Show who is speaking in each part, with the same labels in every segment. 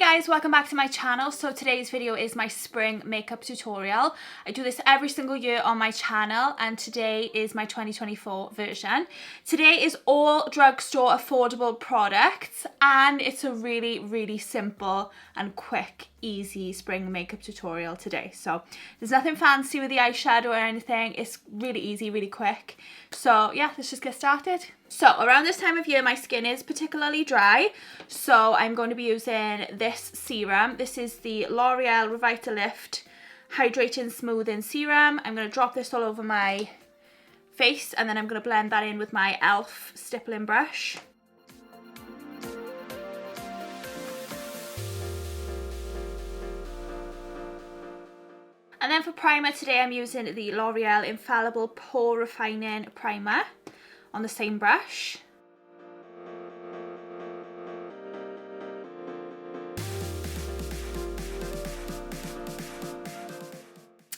Speaker 1: guys, welcome back to my channel. So today's video is my spring makeup tutorial. I do this every single year on my channel and today is my 2024 version. Today is all drugstore affordable products and it's a really simple and quick, easy spring makeup tutorial today. So there's nothing fancy with the eyeshadow or anything. It's really easy, really quick. So yeah, let's just get started. So around this time of year my skin is particularly dry, so I'm going to be using this serum. This is the L'Oreal Revitalift Hydrating Smoothing Serum. I'm going to drop this all over my face and then I'm going to blend that in with my e.l.f. stippling brush. And then for primer today I'm using the L'Oreal Infallible Pore Refining Primer on the same brush.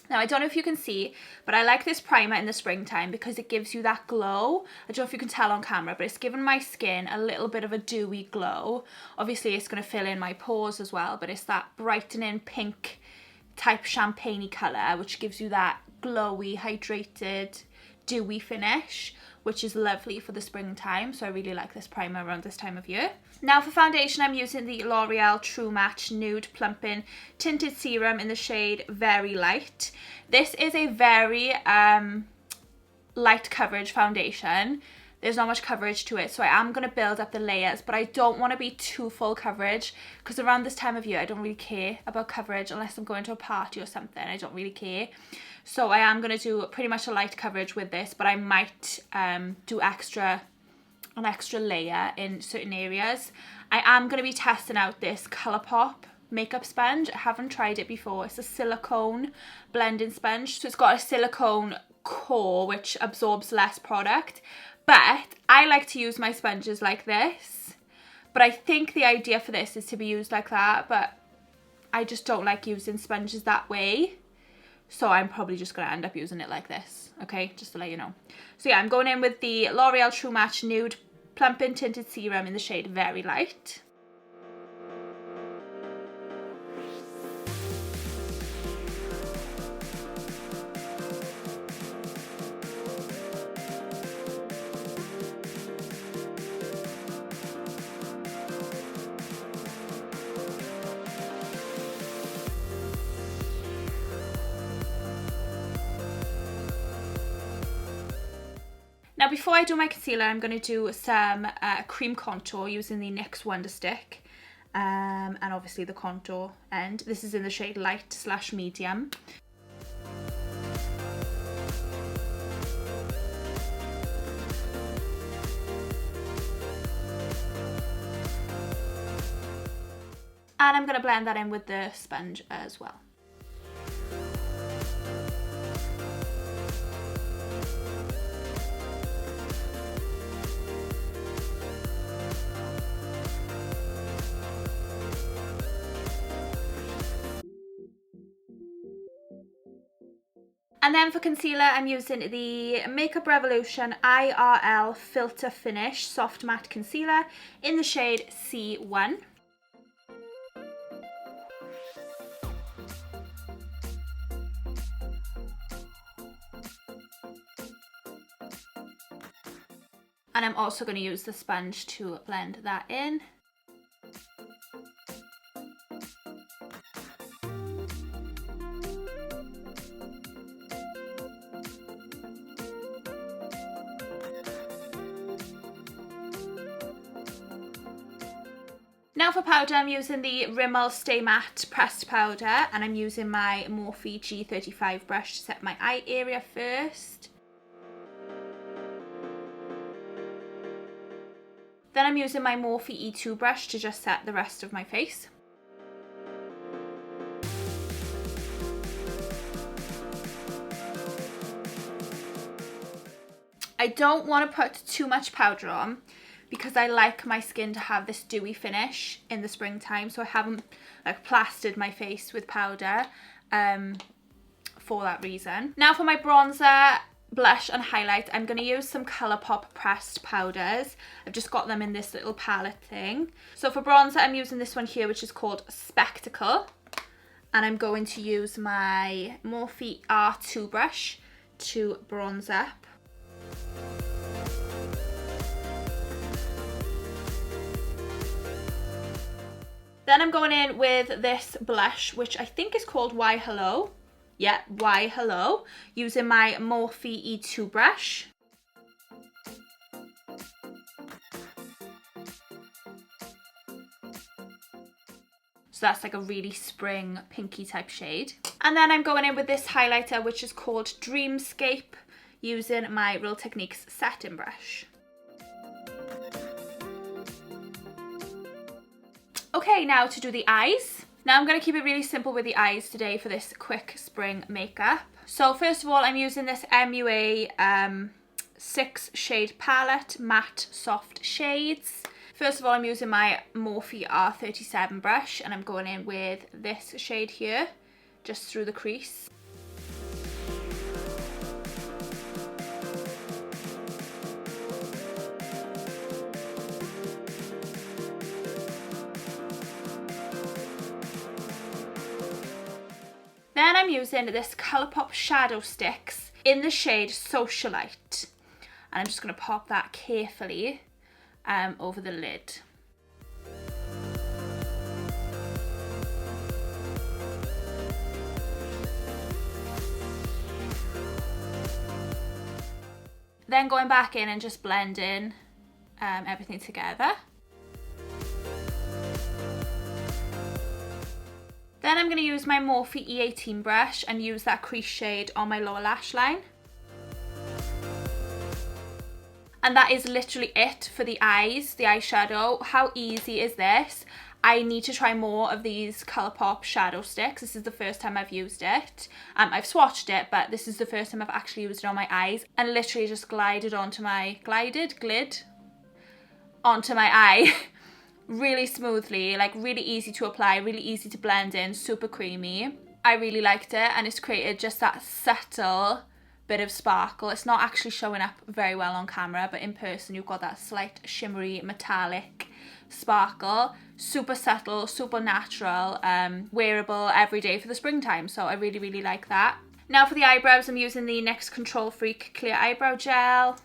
Speaker 1: Now I don't know if you can see, but I like this primer in the springtime because it gives you that glow. I don't know if you can tell on camera, but it's given my skin a little bit of a dewy glow. Obviously it's going to fill in my pores as well, but it's that brightening pink type champagne-y colour which gives you that glowy, hydrated, dewy finish, which is lovely for the springtime. So I really like this primer around this time of year. Now for foundation I'm using the L'Oreal True Match Nude Plumping Tinted Serum in the shade Very Light. This is a very light coverage foundation. There's not much coverage to it, so I am going to build up the layers, but I don't want to be too full coverage because around this time of year I don't really care about coverage unless I'm going to a party or something. I don't really care. So I am going to do pretty much a light coverage with this, but I might do an extra layer in certain areas. I am going to be testing out this Colourpop makeup sponge. I haven't tried it before. It's a silicone blending sponge, so it's got a silicone core which absorbs less product. But I like to use my sponges like this, but I think the idea for this is to be used like that, but I just don't like using sponges that way. So I'm probably just going to end up using it like this, okay, just to let you know. So yeah, I'm going in with the L'Oreal True Match Nude Plumping Tinted Serum in the shade Very Light. Now before I do my concealer, I'm going to do some cream contour using the NYX Wonder Stick and obviously the contour end. This is in the shade Light/Medium. And I'm going to blend that in with the sponge as well. And then for concealer, I'm using the Makeup Revolution IRL Filter Finish Soft Matte Concealer in the shade C1. And I'm also going to use the sponge to blend that in. Now for powder, I'm using the Rimmel Stay Matte Pressed Powder and I'm using my Morphe G35 brush to set my eye area first. Then I'm using my Morphe E2 brush to just set the rest of my face. I don't want to put too much powder on because I like my skin to have this dewy finish in the springtime, so I haven't like plastered my face with powder for that reason. Now for my bronzer, blush and highlight, I'm going to use some Colourpop pressed powders. I've just got them in this little palette thing. So for bronzer, I'm using this one here, which is called Spectacle. And I'm going to use my Morphe R2 brush to bronze up. Then I'm going in with this blush, which I think is called Why Hello. Yeah, Why Hello, using my Morphe E2 brush. So that's like a really spring pinky type shade. And then I'm going in with this highlighter, which is called Dreamscape, using my Real Techniques setting brush. Okay, now to do the eyes. Now I'm going to keep it really simple with the eyes today for this quick spring makeup. So first of all, I'm using this MUA 6 shade palette, matte soft shades. First of all, I'm using my Morphe R37 brush and I'm going in with this shade here, just through the crease. Then I'm using this Colourpop shadow sticks in the shade Socialite. And I'm just going to pop that carefully over the lid. Then going back in and just blending everything together. Then I'm going to use my Morphe E18 brush and use that crease shade on my lower lash line. And that is literally it for the eyes, the eyeshadow. How easy is this? I need to try more of these Colourpop shadow sticks. This is the first time I've used it. I've swatched it, but this is the first time I've actually used it on my eyes. And literally just glid onto my eye. Really smoothly, like really easy to apply, really easy to blend in, super creamy. I really liked it and it's created just that subtle bit of sparkle. It's not actually showing up very well on camera, but in person you've got that slight shimmery metallic sparkle. Super subtle, super natural, wearable every day for the springtime. So I really, really like that. Now for the eyebrows, I'm using the NYX Control Freak Clear Eyebrow Gel.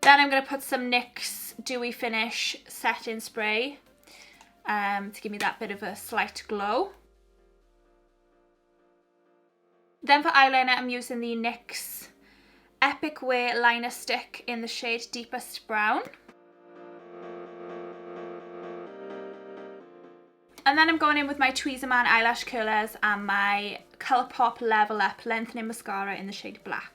Speaker 1: Then I'm going to put some NYX Dewy Finish setting spray to give me that bit of a slight glow. Then for eyeliner, I'm using the NYX Epic Wear Liner Stick in the shade Deepest Brown. And then I'm going in with my Tweezerman eyelash curlers and my Colourpop Level Up Lengthening Mascara in the shade Black.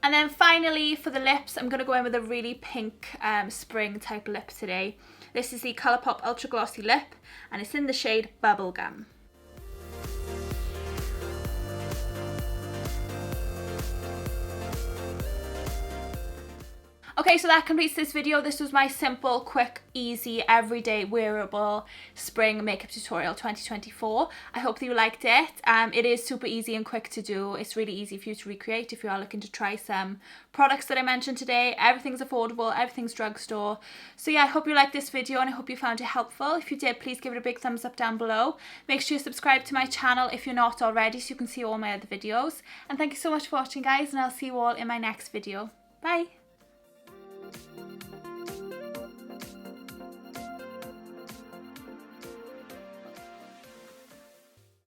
Speaker 1: And then finally for the lips, I'm going to go in with a really pink spring type lip today. This is the Colourpop Ultra Glossy Lip and it's in the shade Bubblegum. Okay, so that completes this video. This was my simple, quick, easy, everyday, wearable spring makeup tutorial 2024. I hope that you liked it. It is super easy and quick to do. It's really easy for you to recreate if you are looking to try some products that I mentioned today. Everything's affordable, everything's drugstore. So yeah, I hope you liked this video and I hope you found it helpful. If you did, please give it a big thumbs up down below. Make sure you subscribe to my channel if you're not already so you can see all my other videos. And thank you so much for watching, guys, and I'll see you all in my next video. Bye!